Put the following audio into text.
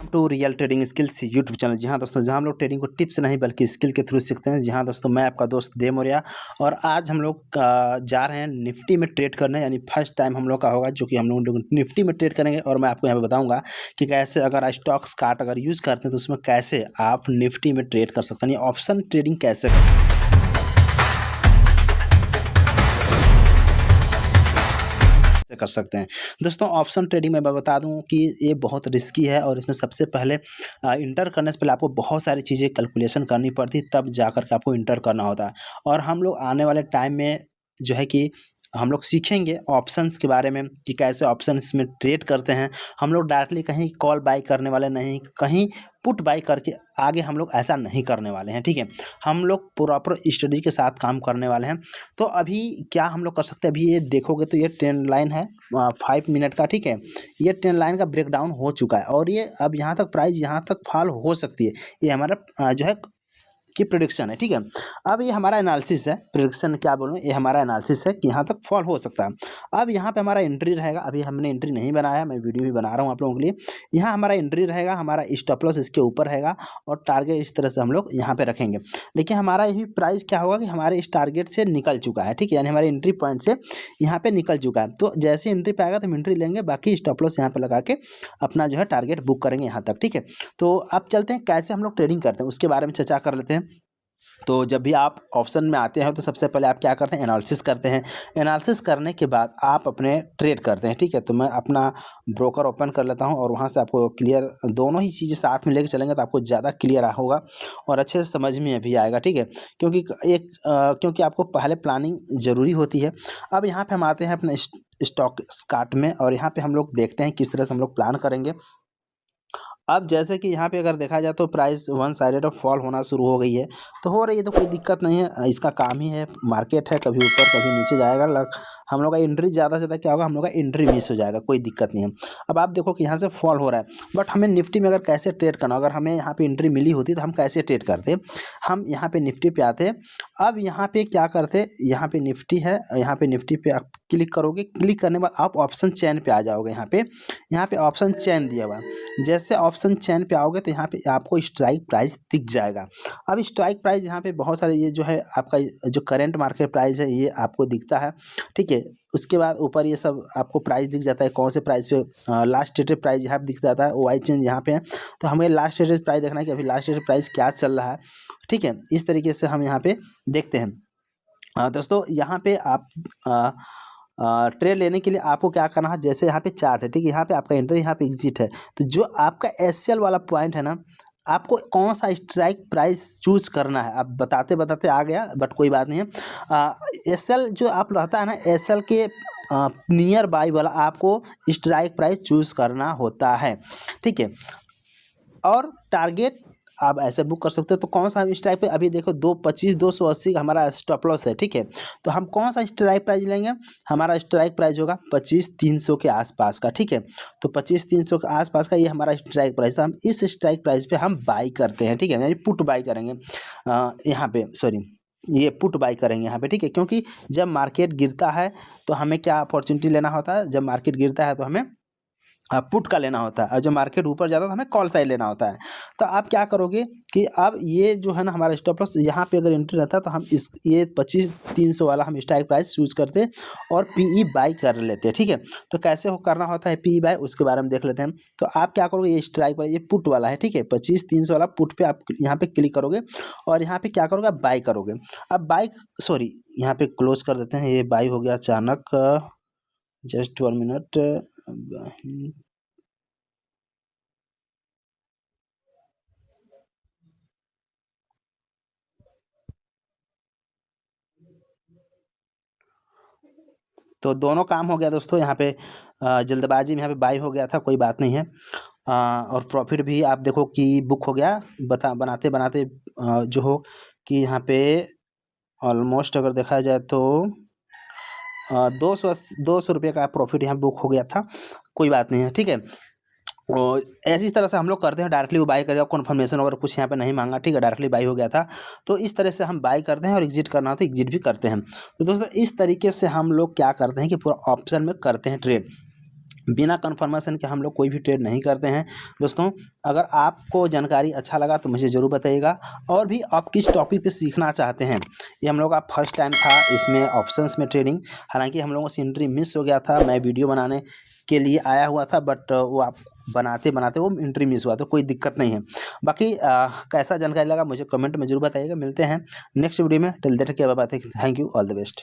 To real trading skills YouTube channel. जी हाँ दोस्तों, जहाँ हम लोग ट्रेडिंग को टिप्स नहीं बल्कि स्किल के थ्रू सीखते हैं। जी हाँ दोस्तों, मैं आपका दोस्त देव मौर्य और आज हम लोग जा रहे हैं निफ्टी में ट्रेड करने, यानी फर्स्ट टाइम हम लोग का होगा जो कि हम लोग निफ्टी में ट्रेड करेंगे। और मैं आपको यहाँ पे बताऊंगा कि कैसे अगर स्टॉक्स कार्ट अगर यूज़ करते हैं तो उसमें कैसे आप निफ्टी में ट्रेड कर सकते हैं, यानी ऑप्शन ट्रेडिंग कैसे कर सकते हैं। दोस्तों, ऑप्शन ट्रेडिंग में मैं बता दूं कि ये बहुत रिस्की है और इसमें सबसे पहले इंटर करने से पहले आपको बहुत सारी चीज़ें कैलकुलेशन करनी पड़ती, तब जाकर के आपको इंटर करना होता है। और हम लोग आने वाले टाइम में जो है कि हम लोग सीखेंगे ऑप्शंस के बारे में कि कैसे ऑप्शंस में ट्रेड करते हैं। हम लोग डायरेक्टली कहीं कॉल बाई करने वाले नहीं, कहीं पुट बाई करके आगे हम लोग ऐसा नहीं करने वाले हैं, ठीक है। हम लोग प्रॉपर स्टडी के साथ काम करने वाले हैं। तो अभी क्या हम लोग कर सकते हैं, अभी ये देखोगे तो ये ट्रेंड लाइन है 5 मिनट का, ठीक है। ये ट्रेंड लाइन का ब्रेकडाउन हो चुका है और ये अब यहाँ तक प्राइस यहाँ तक फॉल हो सकती है। ये हमारा जो है कि प्रेडिक्शन है, ठीक है। अब ये हमारा एनालिसिस है, प्रेडिक्शन क्या बोलूँ, ये हमारा एनालिसिस है कि यहाँ तक फॉल हो सकता है। अब यहाँ पे हमारा एंट्री रहेगा, अभी हमने एंट्री नहीं बनाया, मैं वीडियो भी बना रहा हूँ आप लोगों के लिए। यहाँ हमारा एंट्री रहेगा, हमारा स्टॉप लॉस इसके ऊपर रहेगा और टारगेट इस तरह से हम लोग यहाँ पे रखेंगे। लेकिन हमारा यही प्राइस क्या होगा कि हमारे इस टारगेट से निकल चुका है, ठीक है, यानी हमारे एंट्री पॉइंट से यहाँ पे निकल चुका है। तो जैसे एंट्री पे आएगा तो हम एंट्री लेंगे, बाकी स्टॉप लॉस यहाँ पे लगा के अपना जो है टारगेट बुक करेंगे यहाँ तक, ठीक है। तो अब चलते हैं कैसे हम लोग ट्रेडिंग करते हैं उसके बारे में चर्चा कर लेते हैं। तो जब भी आप ऑप्शन में आते हैं तो सबसे पहले आप क्या करते हैं, एनालिसिस करते हैं। एनालिसिस करने के बाद आप अपने ट्रेड करते हैं, ठीक है। तो मैं अपना ब्रोकर ओपन कर लेता हूं और वहां से आपको क्लियर दोनों ही चीज़ें साथ में लेके चलेंगे तो आपको ज़्यादा क्लियर होगा और अच्छे से समझ में भी आएगा, ठीक है। क्योंकि आपको पहले प्लानिंग ज़रूरी होती है। अब यहाँ पर हम आते हैं अपने स्टॉक कार्ट में और यहाँ पर हम लोग देखते हैं किस तरह से हम लोग प्लान करेंगे। अब जैसे कि यहाँ पे अगर देखा जाए तो price one sided of fall होना शुरू हो गई है, तो हो रही है तो कोई दिक्कत नहीं है, इसका काम ही है, मार्केट है, कभी ऊपर कभी नीचे जाएगा। हम लोग का एंट्री ज़्यादा से ज़्यादा क्या होगा, हम लोग का एंट्री मिस हो जाएगा, कोई दिक्कत नहीं है। अब आप देखो कि यहाँ से फॉल हो रहा है, बट हमें निफ्टी में अगर कैसे ट्रेड करना, अगर हमें यहाँ पे एंट्री मिली होती तो हम कैसे ट्रेड करते, हम यहाँ पे निफ्टी पे आते। अब यहाँ पे क्या करते, यहाँ पे निफ्टी है, यहाँ पे निफ्टी पे आप क्लिक करोगे, क्लिक करने के बाद आप ऑप्शन चेन पे आ जाओगे। यहाँ पे ऑप्शन चेन दिया हुआ है, जैसे ऑप्शन चेन पे आओगे तो यहाँ पे आपको स्ट्राइक प्राइस दिख जाएगा। अब स्ट्राइक प्राइस यहाँ पे बहुत सारे, ये जो है आपका जो करंट मार्केट प्राइस है ये आपको दिखता है, ठीक है। उसके बाद ऊपर ये सब आपको प्राइस दिख जाता है, कौन से प्राइस पे लास्ट ट्रेडेड प्राइस यहाँ पे दिख जाता है, वाई चेंज यहाँ पे है। तो हमें लास्ट ट्रेडेड प्राइस देखना है कि अभी लास्ट ट्रेडेड प्राइस क्या चल रहा है, ठीक है। इस तरीके से हम यहाँ पे देखते हैं। दोस्तों, यहाँ पे आप ट्रेड लेने के लिए आपको क्या करना है, जैसे यहाँ पे चार्ट है, ठीक है, यहाँ पे आपका एंट्री, यहाँ पे एग्जिट है। तो जो आपका एसएल वाला पॉइंट है ना, आपको कौन सा स्ट्राइक प्राइस चूज करना है, अब बताते बताते आ गया, बट कोई बात नहीं है। एसएल जो आप रहता है ना, एसएल के नियर बाई वाला आपको स्ट्राइक प्राइस चूज करना होता है, ठीक है। और टारगेट आप ऐसे बुक कर सकते हो। तो कौन सा स्ट्राइक पे, अभी देखो 225 280 का हमारा स्टॉप लॉस है, ठीक है। तो हम कौन सा स्ट्राइक प्राइस लेंगे, हमारा स्ट्राइक प्राइस होगा 25 300 के आसपास का, ठीक है। तो 25 300 के आसपास का ये हमारा स्ट्राइक प्राइस था। हम इस स्ट्राइक प्राइस पे हम बाई करते हैं, ठीक है, यानी पुट बाई करेंगे यहाँ पे, सॉरी ये पुट बाई करेंगे यहाँ पे, ठीक है। क्योंकि जब मार्केट गिरता है तो हमें क्या अपॉर्चुनिटी लेना होता है, जब मार्केट गिरता है तो हमें पुट का लेना होता है और जब मार्केट ऊपर जाता है तो हमें कॉल साइड लेना होता है। तो आप क्या करोगे कि अब ये जो है ना हमारा स्टॉप लॉस, यहाँ पे अगर एंट्री रहता है तो हम ये 25 300 वाला हम स्ट्राइक प्राइस चूज करते और पीई बाई कर लेते हैं, ठीक है। तो कैसे करना होता है पीई बाई, उसके बारे में देख लेते हैं। तो आप क्या करोगे, ये स्ट्राइक प्राइस ये पुट वाला है, ठीक है, 25 300 वाला पुट पे आप यहाँ पे क्लिक करोगे और यहाँ पे क्या करोगे, आप बाई करोगे। अब बाई, सॉरी यहाँ पे क्लोज कर देते हैं, ये बाई हो गया अचानक, जस्ट 1 मिनट। तो दोनों काम हो गया दोस्तों, यहाँ पे जल्दबाजी में यहाँ पे बाई हो गया था, कोई बात नहीं है। और प्रॉफिट भी आप देखो कि बुक हो गया, बनाते बनाते जो हो कि यहाँ पे ऑलमोस्ट अगर देखा जाए तो 200 रुपये का प्रॉफिट यहाँ बुक हो गया था, कोई बात नहीं है, ठीक है। और ऐसी तरह से हम लोग करते हैं, डायरेक्टली वो बाई करेगा, कन्फर्मेशन वगैरह कुछ यहाँ पे नहीं मांगा, ठीक है, डायरेक्टली बाई हो गया था। तो इस तरह से हम बाई करते हैं और एग्जिट करना हो तो एग्जिट भी करते हैं। तो दोस्तों, इस तरीके से हम लोग क्या करते हैं कि पूरा ऑप्शन में करते हैं ट्रेड। बिना कन्फर्मेशन के हम लोग कोई भी ट्रेड नहीं करते हैं। दोस्तों, अगर आपको जानकारी अच्छा लगा तो मुझे ज़रूर बताइएगा, और भी आप किस टॉपिक पे सीखना चाहते हैं। ये हम लोग का फर्स्ट टाइम था इसमें ऑप्शंस में ट्रेडिंग, हालांकि हम लोगों से एंट्री मिस हो गया था। मैं वीडियो बनाने के लिए आया हुआ था, बट वो आप बनाते बनाते वो एंट्री मिस हुआ, तो कोई दिक्कत नहीं है। बाकी कैसा जानकारी लगा मुझे कमेंट में ज़रूर बताइएगा। मिलते हैं नेक्स्ट वीडियो में। टिल दैट, क्या बात है। Thank you, all the best.